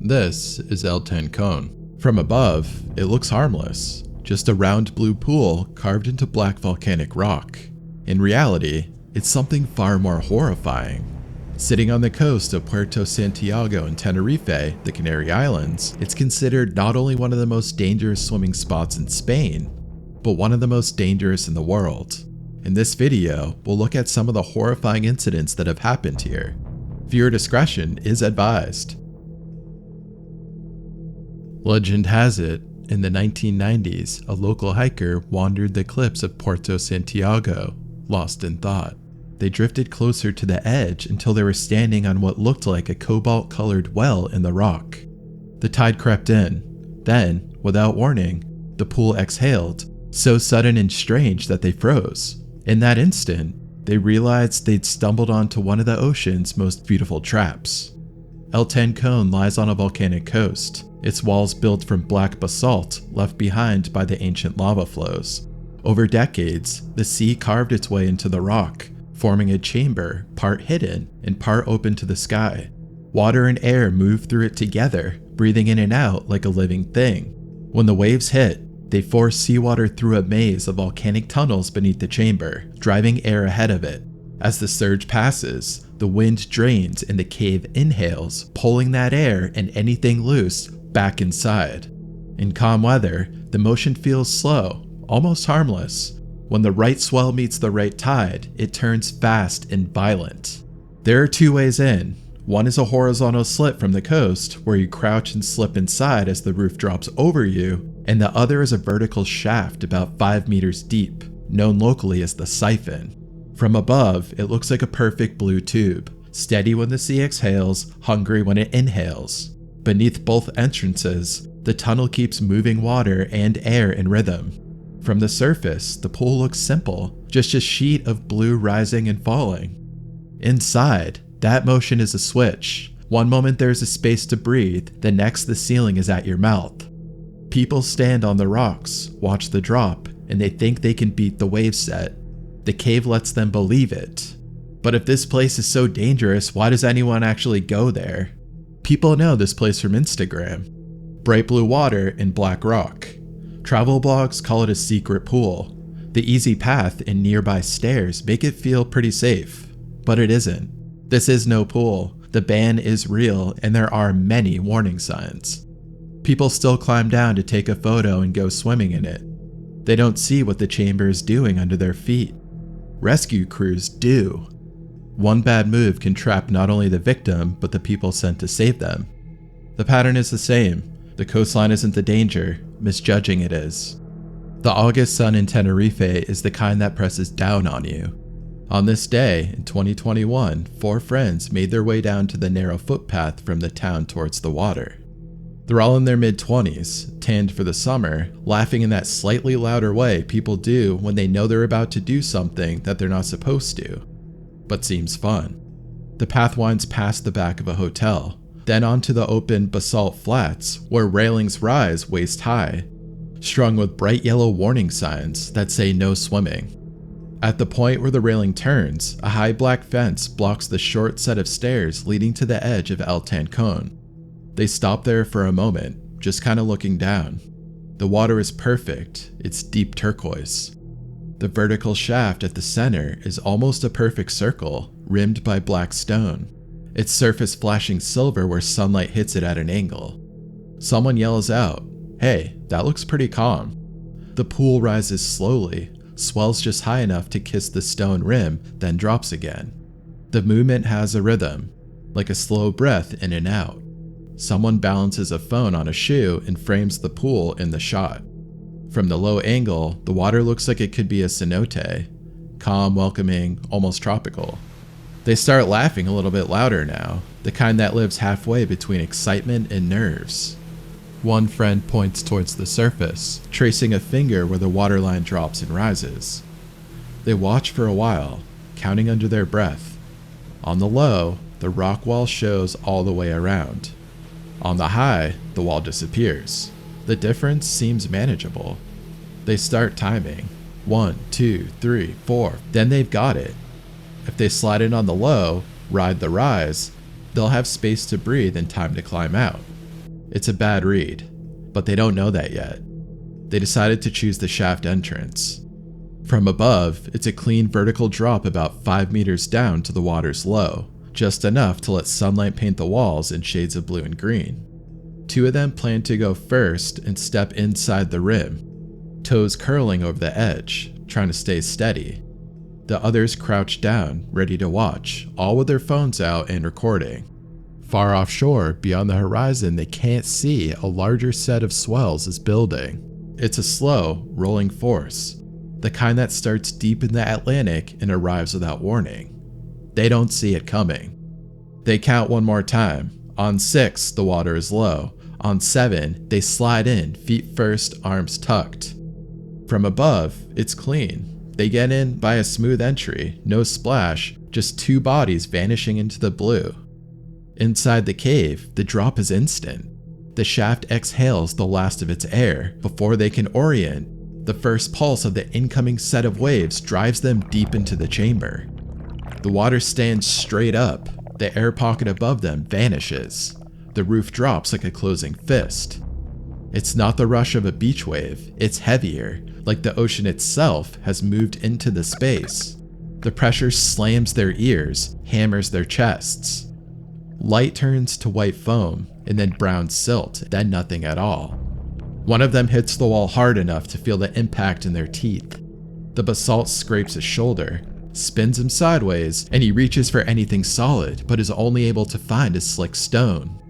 This is El Tencon. From above, it looks harmless, just a round blue pool carved into black volcanic rock. In reality, it's something far more horrifying. Sitting on the coast of Puerto Santiago in Tenerife, the Canary Islands, it's considered not only one of the most dangerous swimming spots in Spain, but one of the most dangerous in the world. In this video, we'll look at some of the horrifying incidents that have happened here. Viewer discretion is advised. Legend has it, in the 1990s, a local hiker wandered the cliffs of Puerto Santiago, lost in thought. They drifted closer to the edge until they were standing on what looked like a cobalt-colored well in the rock. The tide crept in. Then, without warning, the pool exhaled, so sudden and strange that they froze. In that instant, they realized they'd stumbled onto one of the ocean's most beautiful traps. El Tencon lies on a volcanic coast, its walls built from black basalt left behind by the ancient lava flows. Over decades, the sea carved its way into the rock, forming a chamber part hidden and part open to the sky. Water and air move through it together, breathing in and out like a living thing. When the waves hit, they force seawater through a maze of volcanic tunnels beneath the chamber, driving air ahead of it. As the surge passes, the wind drains and the cave inhales, pulling that air and anything loose back inside. In calm weather, the motion feels slow, almost harmless. When the right swell meets the right tide, it turns fast and violent. There are two ways in. One is a horizontal slit from the coast, where you crouch and slip inside as the roof drops over you, and the other is a vertical shaft about 5 meters deep, known locally as the siphon. From above, it looks like a perfect blue tube, steady when the sea exhales, hungry when it inhales. Beneath both entrances, the tunnel keeps moving water and air in rhythm. From the surface, the pool looks simple, just a sheet of blue rising and falling. Inside, that motion is a switch. One moment there's a space to breathe, the next the ceiling is at your mouth. People stand on the rocks, watch the drop, and they think they can beat the wave set. The cave lets them believe it. But if this place is so dangerous, why does anyone actually go there? People know this place from Instagram. Bright blue water and black rock. Travel blogs call it a secret pool. The easy path and nearby stairs make it feel pretty safe. But it isn't. This is no pool. The ban is real and there are many warning signs. People still climb down to take a photo and go swimming in it. They don't see what the chamber is doing under their feet. Rescue crews do. One bad move can trap not only the victim, but the people sent to save them. The pattern is the same. The coastline isn't the danger, misjudging it is. The August sun in Tenerife is the kind that presses down on you. On this day, in 2021, 4 friends made their way down to the narrow footpath from the town towards the water. They're all in their mid-20s, tanned for the summer, laughing in that slightly louder way people do when they know they're about to do something that they're not supposed to, but seems fun. The path winds past the back of a hotel, then onto the open basalt flats where railings rise waist high, strung with bright yellow warning signs that say no swimming. At the point where the railing turns, a high black fence blocks the short set of stairs leading to the edge of El Tencon. They stop there for a moment, just kind of looking down. The water is perfect, it's deep turquoise. The vertical shaft at the center is almost a perfect circle, rimmed by black stone. Its surface flashing silver where sunlight hits it at an angle. Someone yells out, "Hey, that looks pretty calm." The pool rises slowly, swells just high enough to kiss the stone rim, then drops again. The movement has a rhythm, like a slow breath in and out. Someone balances a phone on a shoe and frames the pool in the shot. From the low angle, the water looks like it could be a cenote, calm, welcoming, almost tropical. They start laughing a little bit louder now, the kind that lives halfway between excitement and nerves. One friend points towards the surface, tracing a finger where the waterline drops and rises. They watch for a while, counting under their breath. On the low, the rock wall shows all the way around. On the high, the wall disappears. The difference seems manageable. They start timing. 1, 2, 3, 4, then they've got it. If they slide in on the low, ride the rise, they'll have space to breathe and time to climb out. It's a bad read, but they don't know that yet. They decided to choose the shaft entrance. From above, it's a clean vertical drop about 5 meters down to the water's low, just enough to let sunlight paint the walls in shades of blue and green. 2 of them plan to go first and step inside the rim, toes curling over the edge, trying to stay steady. The others crouch down, ready to watch, all with their phones out and recording. Far offshore, beyond the horizon, they can't see a larger set of swells is building. It's a slow, rolling force, the kind that starts deep in the Atlantic and arrives without warning. They don't see it coming. They count one more time. On 6, the water is low. On 7, they slide in, feet first, arms tucked. From above, it's clean. They get in by a smooth entry, no splash, just 2 bodies vanishing into the blue. Inside the cave, the drop is instant. The shaft exhales the last of its air. Before they can orient, the first pulse of the incoming set of waves drives them deep into the chamber. The water stands straight up. The air pocket above them vanishes. The roof drops like a closing fist. It's not the rush of a beach wave, it's heavier, like the ocean itself has moved into the space. The pressure slams their ears, hammers their chests. Light turns to white foam, and then brown silt, then nothing at all. One of them hits the wall hard enough to feel the impact in their teeth. The basalt scrapes his shoulder, spins him sideways, and he reaches for anything solid, but is only able to find a slick stone.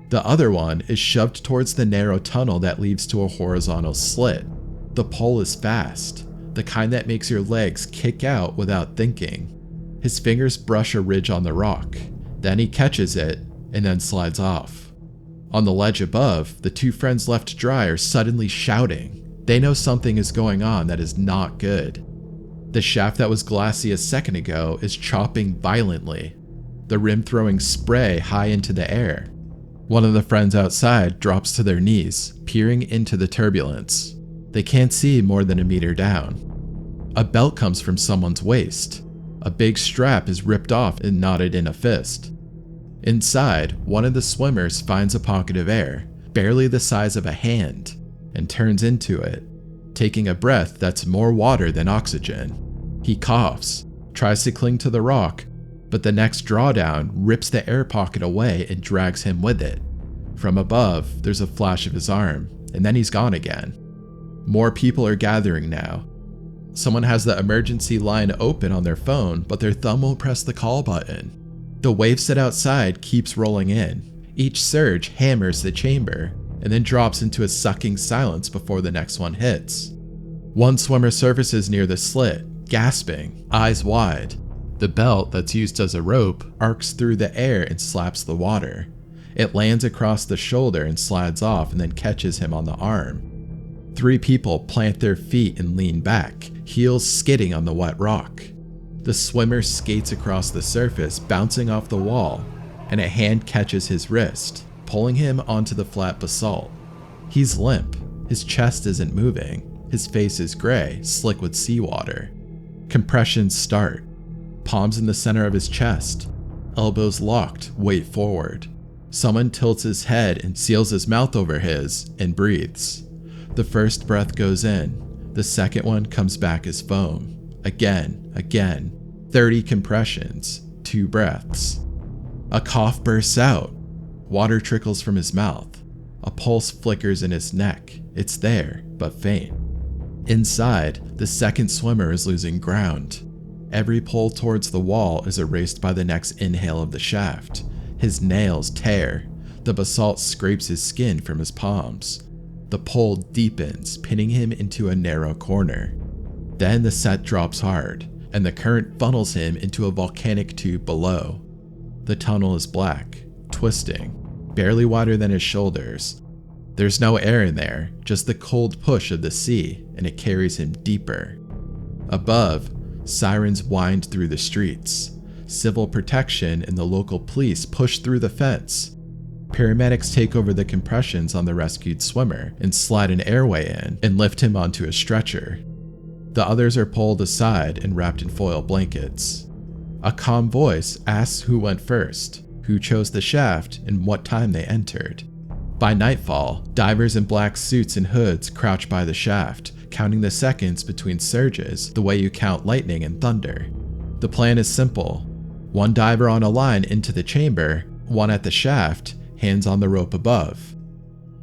The other one is shoved towards the narrow tunnel that leads to a horizontal slit. The pull is fast, the kind that makes your legs kick out without thinking. His fingers brush a ridge on the rock, then he catches it, and then slides off. On the ledge above, the 2 friends left dry are suddenly shouting. They know something is going on that is not good. The shaft that was glassy a second ago is chopping violently, the rim throwing spray high into the air. One of the friends outside drops to their knees, peering into the turbulence. They can't see more than a meter down. A belt comes from someone's waist. A big strap is ripped off and knotted in a fist. Inside, one of the swimmers finds a pocket of air, barely the size of a hand, and turns into it, taking a breath that's more water than oxygen. He coughs, tries to cling to the rock, but the next drawdown rips the air pocket away and drags him with it. From above, there's a flash of his arm, and then he's gone again. More people are gathering now. Someone has the emergency line open on their phone, but their thumb won't press the call button. The wave set outside keeps rolling in. Each surge hammers the chamber, and then drops into a sucking silence before the next one hits. One swimmer surfaces near the slit, gasping, eyes wide. The belt that's used as a rope arcs through the air and slaps the water. It lands across the shoulder and slides off and then catches him on the arm. 3 people plant their feet and lean back, heels skidding on the wet rock. The swimmer skates across the surface, bouncing off the wall, and a hand catches his wrist, pulling him onto the flat basalt. He's limp, his chest isn't moving, his face is gray, slick with seawater. Compressions start, palms in the center of his chest, elbows locked, weight forward. Someone tilts his head and seals his mouth over his and breathes. The first breath goes in, the second one comes back as foam. Again, 30 compressions, 2 breaths. A cough bursts out. Water trickles from his mouth. A pulse flickers in his neck. It's there, but faint. Inside, the second swimmer is losing ground. Every pull towards the wall is erased by the next inhale of the shaft. His nails tear. The basalt scrapes his skin from his palms. The pull deepens, pinning him into a narrow corner. Then the set drops hard, and the current funnels him into a volcanic tube below. The tunnel is black, twisting, barely wider than his shoulders. There's no air in there, just the cold push of the sea, and it carries him deeper. Above, sirens wind through the streets. Civil protection and the local police push through the fence. Paramedics take over the compressions on the rescued swimmer and slide an airway in and lift him onto a stretcher. The others are pulled aside and wrapped in foil blankets. A calm voice asks who went first, who chose the shaft, and what time they entered. By nightfall, divers in black suits and hoods crouch by the shaft, counting the seconds between surges the way you count lightning and thunder. The plan is simple. One diver on a line into the chamber, one at the shaft, hands on the rope above.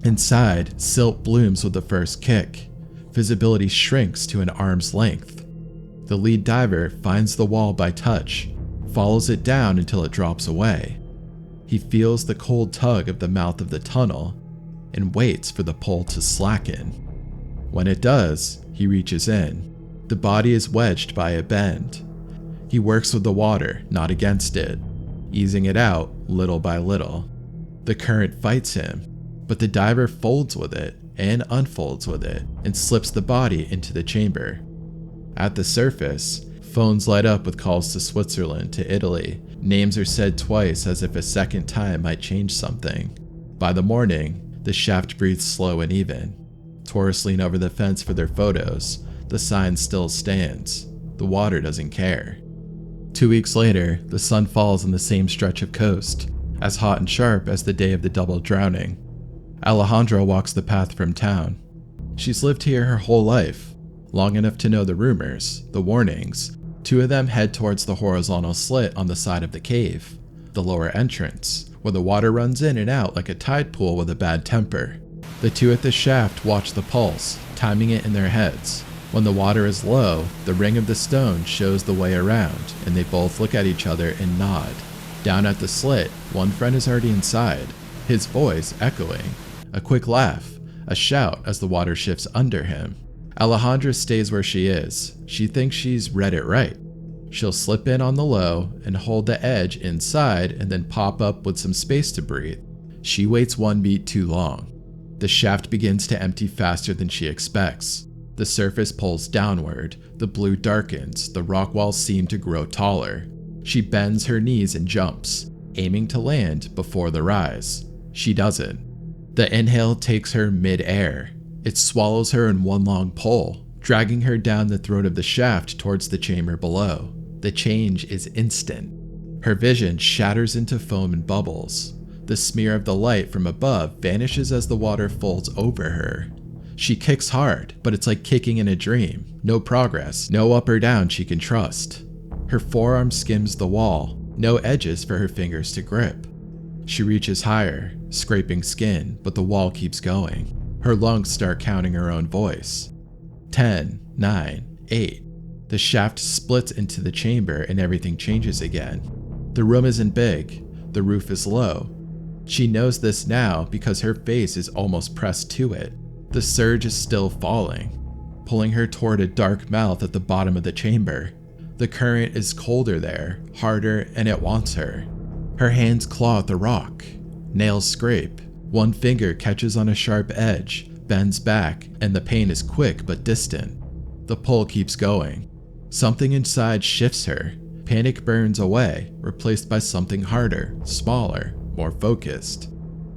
Inside, silt blooms with the first kick. Visibility shrinks to an arm's length. The lead diver finds the wall by touch, follows it down until it drops away. He feels the cold tug of the mouth of the tunnel and waits for the pull to slacken. When it does, he reaches in. The body is wedged by a bend. He works with the water, not against it, easing it out little by little. The current fights him, but the diver folds with it and unfolds with it and slips the body into the chamber. At the surface, phones light up with calls to Switzerland, to Italy. Names are said twice as if a second time might change something. By the morning, the shaft breathes slow and even. Tourists lean over the fence for their photos. The sign still stands. The water doesn't care. 2 weeks later, the sun falls on the same stretch of coast, as hot and sharp as the day of the double drowning. Alejandra walks the path from town. She's lived here her whole life, long enough to know the rumors, the warnings. 2 of them head towards the horizontal slit on the side of the cave, the lower entrance, where the water runs in and out like a tide pool with a bad temper. The 2 at the shaft watch the pulse, timing it in their heads. When the water is low, the ring of the stone shows the way around, and they both look at each other and nod. Down at the slit, one friend is already inside, his voice echoing. A quick laugh, a shout as the water shifts under him. Alejandra stays where she is. She thinks she's read it right. She'll slip in on the low and hold the edge inside and then pop up with some space to breathe. She waits 1 beat too long. The shaft begins to empty faster than she expects. The surface pulls downward, the blue darkens, the rock walls seem to grow taller. She bends her knees and jumps, aiming to land before the rise. She doesn't. The inhale takes her mid-air. It swallows her in one long pull, dragging her down the throat of the shaft towards the chamber below. The change is instant. Her vision shatters into foam and bubbles. The smear of the light from above vanishes as the water folds over her. She kicks hard, but it's like kicking in a dream. No progress, no up or down she can trust. Her forearm skims the wall, no edges for her fingers to grip. She reaches higher, scraping skin, but the wall keeps going. Her lungs start counting her own voice. 10, 9, 8. The shaft splits into the chamber and everything changes again. The room isn't big. The roof is low. She knows this now because her face is almost pressed to it. The surge is still falling, pulling her toward a dark mouth at the bottom of the chamber. The current is colder there, harder, and it wants her. Her hands claw at the rock. Nails scrape. One finger catches on a sharp edge, bends back, and the pain is quick but distant. The pull keeps going. Something inside shifts her. Panic burns away, replaced by something harder, smaller, more focused.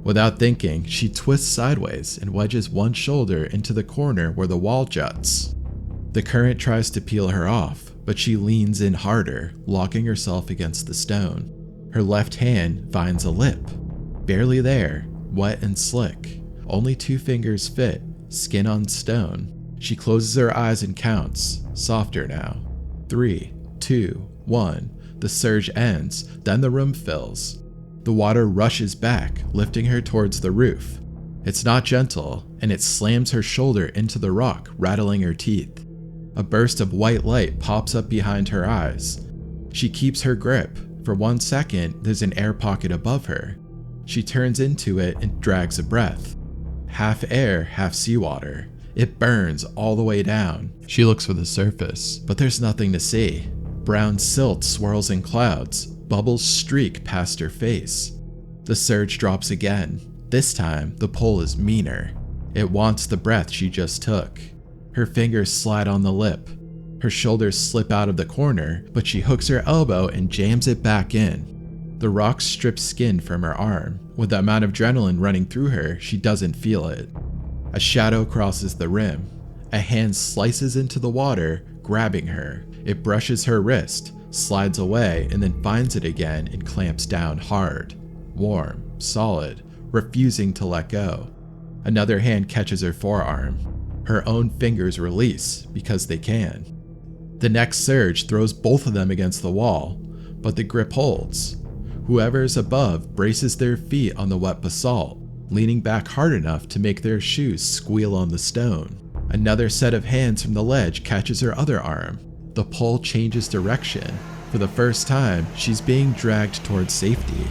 Without thinking, she twists sideways and wedges one shoulder into the corner where the wall juts. The current tries to peel her off, but she leans in harder, locking herself against the stone. Her left hand finds a lip. Barely there, wet and slick. Only 2 fingers fit, skin on stone. She closes her eyes and counts, softer now. 3, 2, 1. The surge ends, then the room fills. The water rushes back, lifting her towards the roof. It's not gentle, and it slams her shoulder into the rock, rattling her teeth. A burst of white light pops up behind her eyes. She keeps her grip. For 1 second, there's an air pocket above her. She turns into it and drags a breath. Half air, half seawater. It burns all the way down. She looks for the surface, but there's nothing to see. Brown silt swirls in clouds. Bubbles streak past her face. The surge drops again. This time, the pull is meaner. It wants the breath she just took. Her fingers slide on the lip. Her shoulders slip out of the corner, but she hooks her elbow and jams it back in. The rock strips skin from her arm. With the amount of adrenaline running through her, she doesn't feel it. A shadow crosses the rim. A hand slices into the water, grabbing her. It brushes her wrist, slides away, and then finds it again and clamps down hard. Warm, solid, refusing to let go. Another hand catches her forearm. Her own fingers release because they can. The next surge throws both of them against the wall, but the grip holds. Whoever is above braces their feet on the wet basalt, leaning back hard enough to make their shoes squeal on the stone. Another set of hands from the ledge catches her other arm. The pull changes direction. For the first time, she's being dragged towards safety.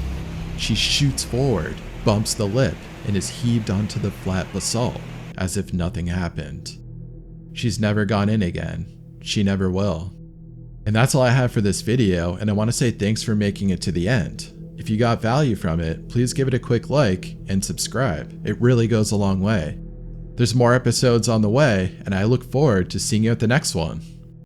She shoots forward, bumps the lip, and is heaved onto the flat basalt, as if nothing happened. She's never gone in again. She never will. And that's all I have for this video, and I want to say thanks for making it to the end. If you got value from it, please give it a quick like and subscribe. It really goes a long way. There's more episodes on the way, and I look forward to seeing you at the next one.